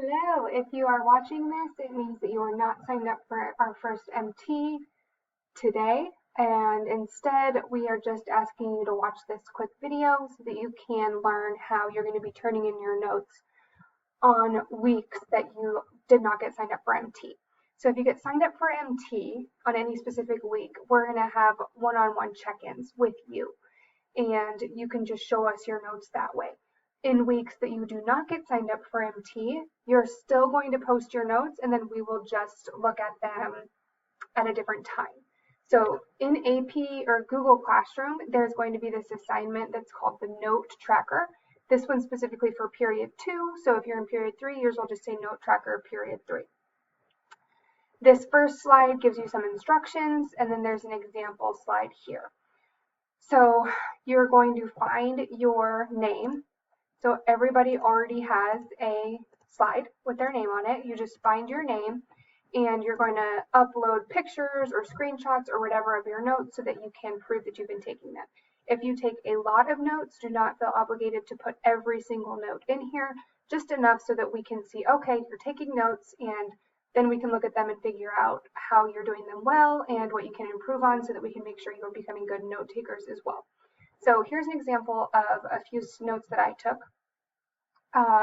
Hello, if you are watching this, it means that you are not signed up for our first MT today, and instead we are just asking you to watch this quick video so that you can learn how you're going to be turning in your notes on weeks that you did not get signed up for MT. So if you get signed up for MT on any specific week, we're going to have one-on-one check-ins with you, and you can just show us your notes that way. In weeks that you do not get signed up for MT, you're still going to post your notes and then we will just look at them at a different time. So in AP or Google Classroom, there's going to be this assignment that's called the Note Tracker. This one's specifically for period 2. So if you're in period 3, yours will just say Note Tracker period 3. This first slide gives you some instructions, and then there's an example slide here. So you're going to find your name. So everybody already has a slide with their name on it. You just find your name and you're going to upload pictures or screenshots or whatever of your notes so that you can prove that you've been taking them. If you take a lot of notes, do not feel obligated to put every single note in here, just enough so that we can see, okay, you're taking notes, and then we can look at them and figure out how you're doing them well and what you can improve on so that we can make sure you're becoming good note takers as well. So here's an example of a few notes that I took.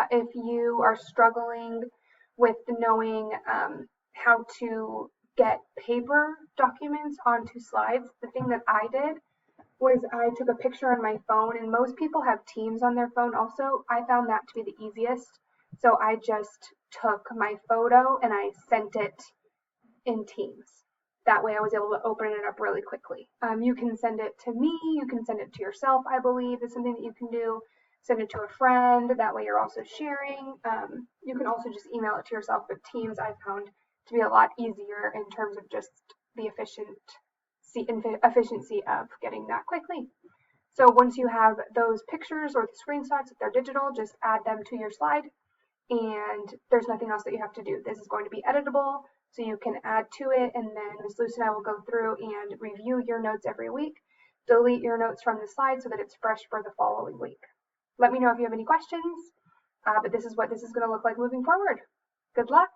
If you are struggling with knowing how to get paper documents onto slides, the thing that I did was I took a picture on my phone, and most people have Teams on their phone also. I found that to be the easiest. So I just took my photo and I sent it in Teams. That way I was able to open it up really quickly. You can send it to me, you can send it to yourself, I believe is something that you can do. Send it to a friend, that way you're also sharing. You can also just email it to yourself, but Teams I found to be a lot easier in terms of just the efficiency of getting that quickly. So once you have those pictures or the screenshots, if they're digital, just add them to your slide, and there's nothing else that you have to do. This is going to be editable, so you can add to it, and then Ms. Luce and I will go through and review your notes every week, delete your notes from the slide so that it's fresh for the following week. Let me know if you have any questions, but this is what this is going to look like moving forward. Good luck.